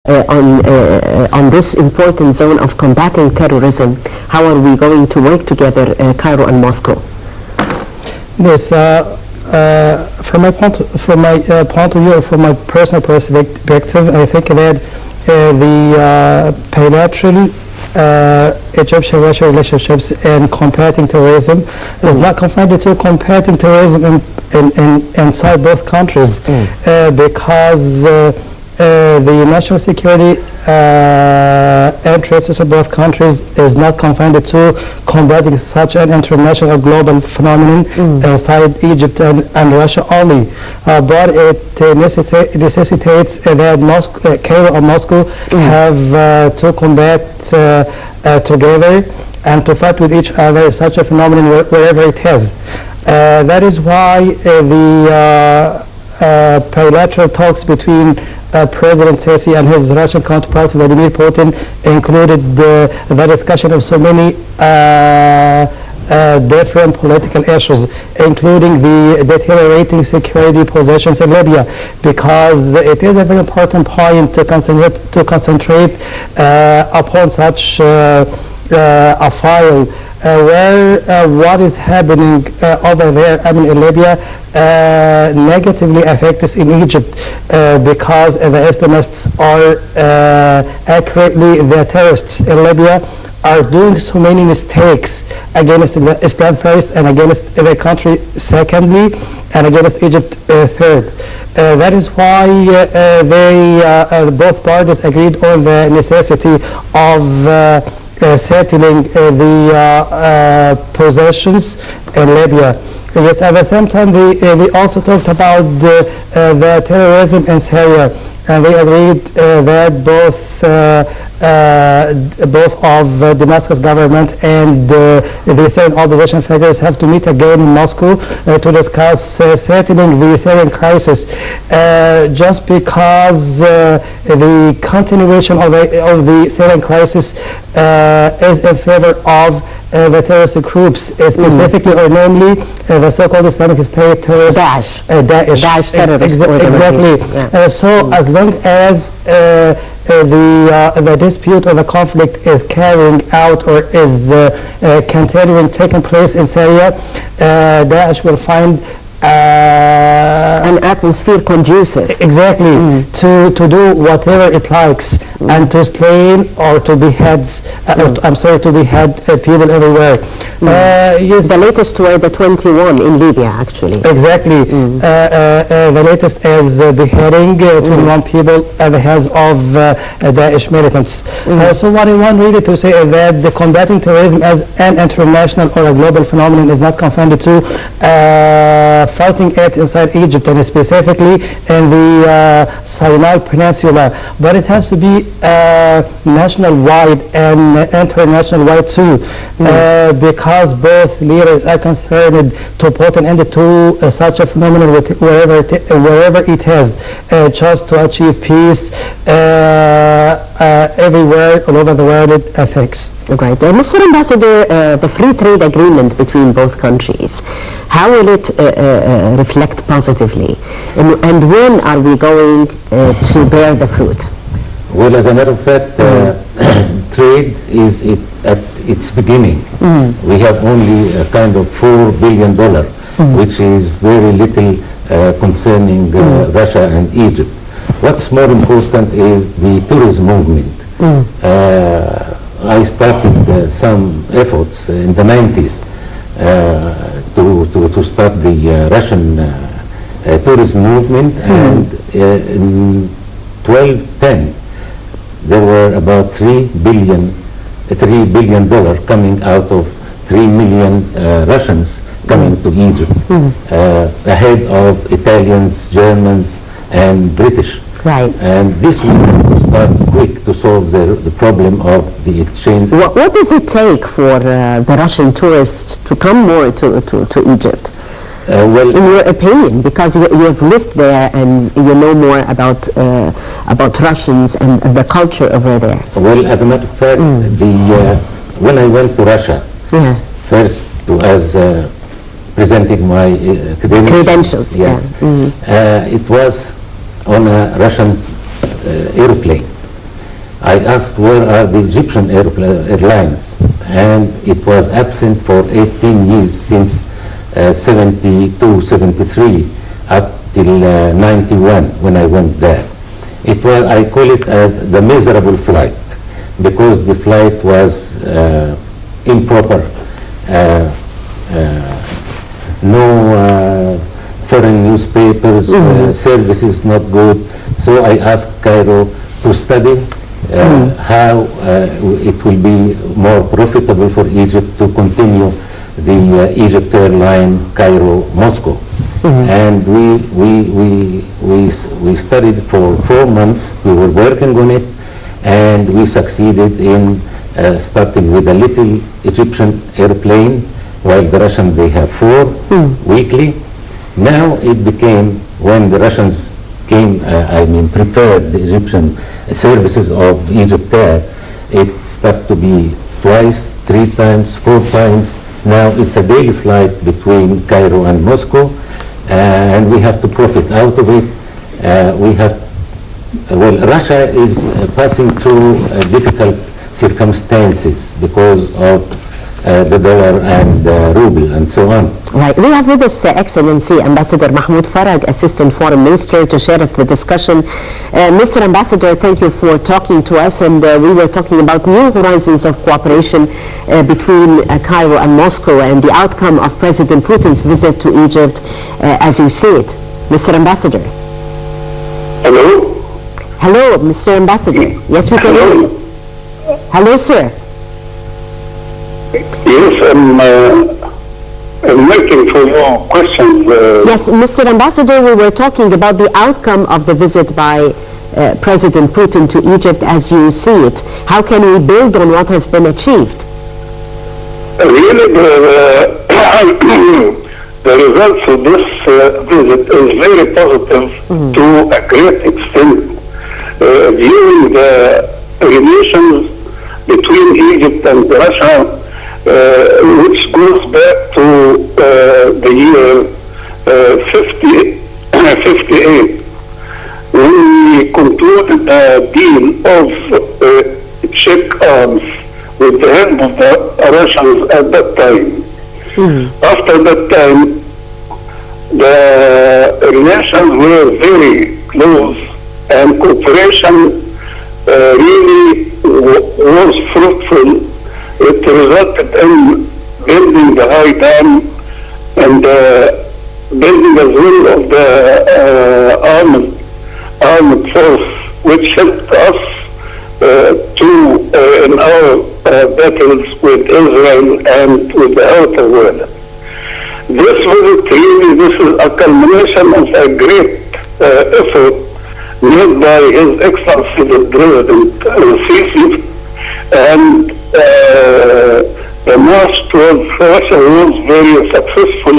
on this important zone of combating terrorism? How are we going to work together, Cairo and Moscow? Yes, from my point of view, from my personal perspective, I think that the bilateral Egyptian-Russia relationships and combating terrorism is not confined to combating terrorism inside both countries, because the national security interests of both countries is not confined to combating such an international global phenomenon inside Egypt and Russia only, but it necessitates that Cairo and Moscow have to combat together and to fight with each other such a phenomenon wherever it is. That is why the bilateral talks between President Sisi and his Russian counterpart Vladimir Putin included the discussion of so many different political issues, including the deteriorating security positions in Libya, because it is a very important point to concentrate upon such a file where what is happening over there, I mean in Libya, negatively affects in Egypt, because the Islamists are accurately, the terrorists in Libya are doing so many mistakes against Islam first and against the country secondly and against Egypt third. That is why both parties agreed on the necessity of settling the possessions in Libya. Yes, at the same time, they also talked about the terrorism in Syria, and they agreed that both of Damascus government and the Syrian opposition figures have to meet again in Moscow to discuss settling the Syrian crisis, just because the continuation of the Syrian crisis is in favor of the terrorist groups, specifically or namely the so-called Islamic State terrorists. Daesh terrorists. Exactly. Yeah. So as long as the dispute or the conflict is carrying out or is continuing taking place in Syria, Daesh will find an atmosphere conducive. Exactly, to do whatever it likes and to slay or to behead, to behead people everywhere. Yes, the latest were the 21 in Libya, actually. Exactly. The latest is beheading 21 people at the hands of Daesh militants. So what I want really to say is that the combating terrorism as an international or a global phenomenon is not confined to fighting it inside Egypt and specifically in the Sinai Peninsula, but it has to be national-wide and international-wide too, because both leaders are concerned to put an end to such a phenomenon wherever it is, just to achieve peace everywhere, all over the world, thanks. Right. Mr. Ambassador, the free trade agreement between both countries, how will it reflect positively? And when are we going to bear the fruit? Well, as a matter of fact, trade is at its beginning. We have only a kind of $4 billion, which is very little concerning Russia and Egypt. What's more important is the tourism movement. I started some efforts in the 90s to start the Russian tourism movement, and in 1210 there were about $3 billion coming out of 3 million Russians coming to Egypt, ahead of Italians, Germans, and British. Right. And this will start quick to solve the problem of the exchange. What does it take for the Russian tourists to come more to Egypt? Well, in your opinion, because you have lived there and you know more about Russians and the culture over there. Well, as a matter of fact, when I went to Russia, first as presenting my credentials, yes, it was on a Russian airplane, I asked where are the Egyptian airlines, and it was absent for 18 years since 72, 73, up till 91 when I went there. It was, I call it as the miserable flight, because the flight was improper, no foreign newspapers, services not good. So I asked Cairo to study how it will be more profitable for Egypt to continue the Egypt airline Cairo-Moscow. And we studied for 4 months. We were working on it, and we succeeded in starting with a little Egyptian airplane, while the Russians, they have 4 weekly. Now it became, when the Russians came, preferred the Egyptian services of Egypt Air, it started to be twice, 3 times, 4 times. Now it's a daily flight between Cairo and Moscow, and we have to profit out of it. Russia is passing through difficult circumstances because of the dollar and ruble and so on. Right. We have with us Excellency Ambassador Mahmoud Farag, Assistant Foreign Minister, to share us the discussion. Mr. Ambassador, thank you for talking to us, and we were talking about new horizons of cooperation between Cairo and Moscow and the outcome of President Putin's visit to Egypt as you see it. Mr. Ambassador. Hello? Hello, Mr. Ambassador. Yes, we can hear you. Hello, sir. Yes, I'm waiting for your questions. Yes, Mr. Ambassador, we were talking about the outcome of the visit by President Putin to Egypt as you see it. How can we build on what has been achieved? Really, the results of this visit is very positive to a great extent, viewing the relations between Egypt and Russia, which goes back to the year 58, when we concluded a deal of check arms with the help of the Russians at that time. After that time, the relations were very close, and cooperation really was fruitful. It resulted in building the high dam and building as well of the armed force, which helped us in our battles with Israel and with the outer world. This is a culmination of a great effort made by His Excellency the President Sisi, and the march towards Russia was very successful,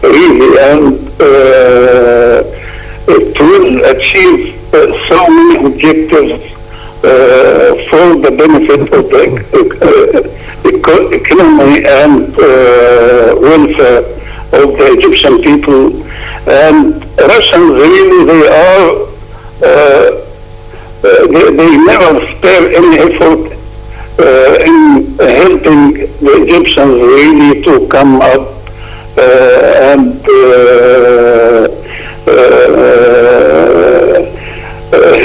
really, and it will achieve so many objectives for the benefit of the economy and welfare of the Egyptian people. And Russians really, they never spare any effort in helping the Egyptians really to come up and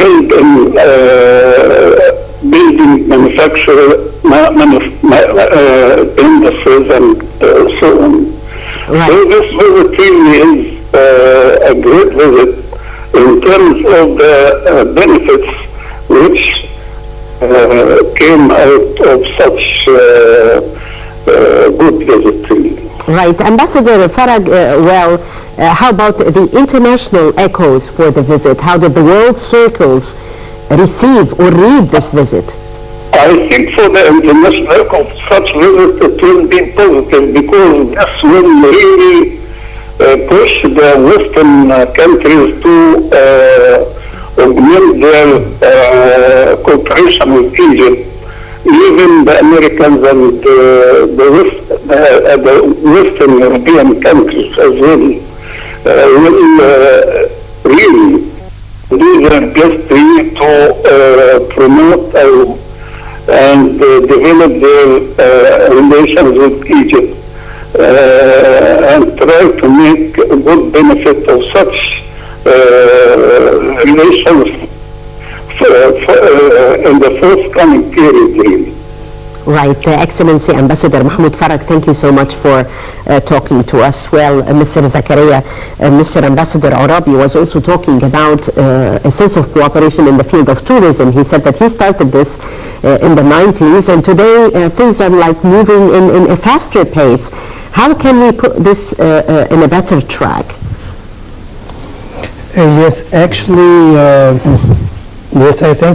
help in building industries and so on. Right. So this visit really is a great visit in terms of the benefits which came out of such good visit. Right. Ambassador Farag, how about the international echoes for the visit? How did the world circles receive or read this visit? I think for the international echo of such visit, it will be positive, because this will really push the Western countries to augment their cooperation with Egypt. Even the Americans and the Western European countries as well will really do their best to promote our develop their relations with Egypt and try to make a good benefit of such relations in the forthcoming period, really. Right, Excellency Ambassador Mahmoud Farag, thank you so much for talking to us. Well, Mr. Zakaria, Mr. Ambassador Orabi was also talking about a sense of cooperation in the field of tourism. He said that he started this in the 90s, and today things are like moving in a faster pace. How can we put this in a better track? Yes, actually, yes, I think